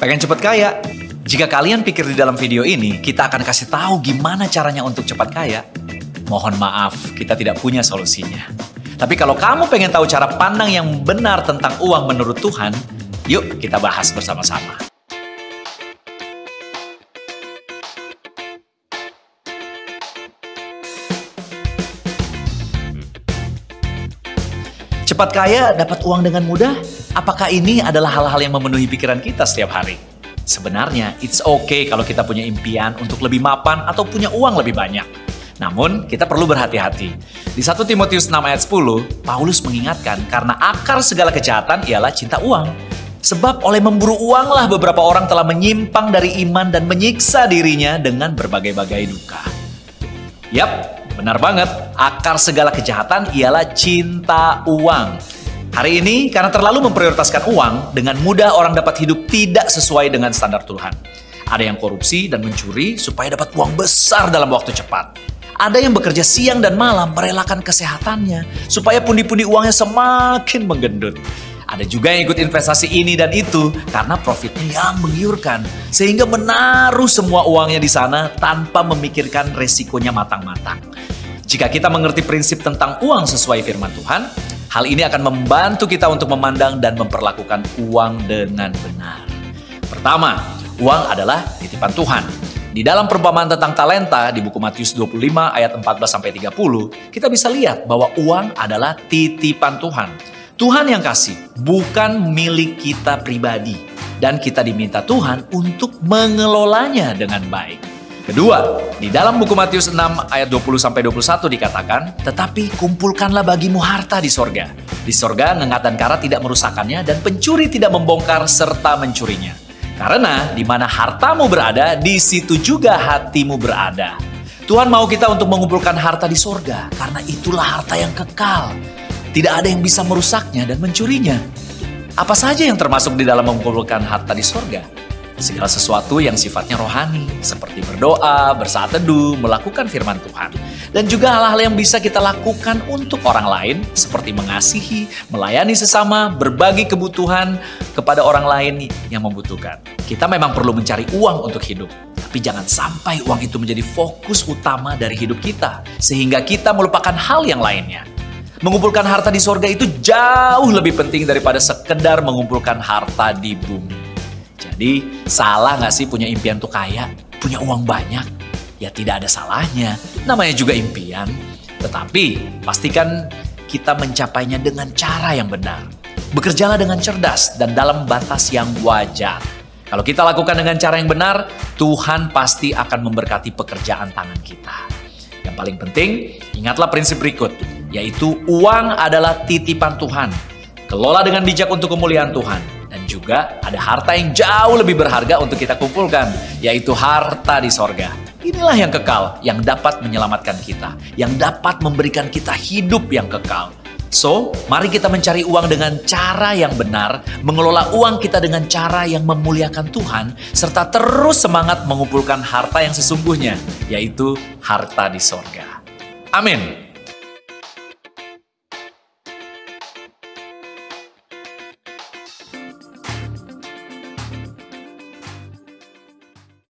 Pengen cepat kaya? Jika kalian pikir di dalam video ini, kita akan kasih tahu gimana caranya untuk cepat kaya. Mohon maaf, kita tidak punya solusinya. Tapi kalau kamu pengen tahu cara pandang yang benar tentang uang menurut Tuhan, yuk kita bahas bersama-sama. Cepat kaya, dapat uang dengan mudah? Apakah ini adalah hal-hal yang memenuhi pikiran kita setiap hari? Sebenarnya, it's okay kalau kita punya impian untuk lebih mapan atau punya uang lebih banyak. Namun, kita perlu berhati-hati. Di 1 Timotius 6 ayat 10, Paulus mengingatkan karena akar segala kejahatan ialah cinta uang. Sebab oleh memburu uanglah beberapa orang telah menyimpang dari iman dan menyiksa dirinya dengan berbagai-bagai duka. Yap, benar banget. Akar segala kejahatan ialah cinta uang. Hari ini, karena terlalu memprioritaskan uang, dengan mudah orang dapat hidup tidak sesuai dengan standar Tuhan. Ada yang korupsi dan mencuri supaya dapat uang besar dalam waktu cepat. Ada yang bekerja siang dan malam merelakan kesehatannya supaya pundi-pundi uangnya semakin menggendut. Ada juga yang ikut investasi ini dan itu karena profitnya yang menggiurkan, sehingga menaruh semua uangnya di sana tanpa memikirkan resikonya matang-matang. Jika kita mengerti prinsip tentang uang sesuai firman Tuhan, hal ini akan membantu kita untuk memandang dan memperlakukan uang dengan benar. Pertama, uang adalah titipan Tuhan. Di dalam perumpamaan tentang talenta di buku Matius 25 ayat 14-30, kita bisa lihat bahwa uang adalah titipan Tuhan. Tuhan yang kasih, bukan milik kita pribadi. Dan kita diminta Tuhan untuk mengelolanya dengan baik. Kedua, di dalam buku Matius 6 ayat 20-21 dikatakan, tetapi kumpulkanlah bagimu harta di sorga. Di sorga ngengat dan karat tidak merusakkannya dan pencuri tidak membongkar serta mencurinya. Karena di mana hartamu berada, di situ juga hatimu berada. Tuhan mau kita untuk mengumpulkan harta di sorga, karena itulah harta yang kekal. Tidak ada yang bisa merusaknya dan mencurinya. Apa saja yang termasuk di dalam mengumpulkan harta di sorga? Segala sesuatu yang sifatnya rohani, seperti berdoa, bersaat teduh, melakukan firman Tuhan. Dan juga hal-hal yang bisa kita lakukan untuk orang lain, seperti mengasihi, melayani sesama, berbagi kebutuhan kepada orang lain yang membutuhkan. Kita memang perlu mencari uang untuk hidup, tapi jangan sampai uang itu menjadi fokus utama dari hidup kita, sehingga kita melupakan hal yang lainnya. Mengumpulkan harta di sorga itu jauh lebih penting daripada sekedar mengumpulkan harta di bumi. Jadi, salah nggak sih punya impian untuk kaya? Punya uang banyak? Ya tidak ada salahnya, namanya juga impian. Tetapi, pastikan kita mencapainya dengan cara yang benar. Bekerjalah dengan cerdas dan dalam batas yang wajar. Kalau kita lakukan dengan cara yang benar, Tuhan pasti akan memberkati pekerjaan tangan kita. Yang paling penting, ingatlah prinsip berikut, yaitu uang adalah titipan Tuhan. Kelola dengan bijak untuk kemuliaan Tuhan. Dan juga ada harta yang jauh lebih berharga untuk kita kumpulkan, yaitu harta di sorga. Inilah yang kekal, yang dapat menyelamatkan kita, yang dapat memberikan kita hidup yang kekal. So, mari kita mencari uang dengan cara yang benar, mengelola uang kita dengan cara yang memuliakan Tuhan, serta terus semangat mengumpulkan harta yang sesungguhnya, yaitu harta di sorga. Amin.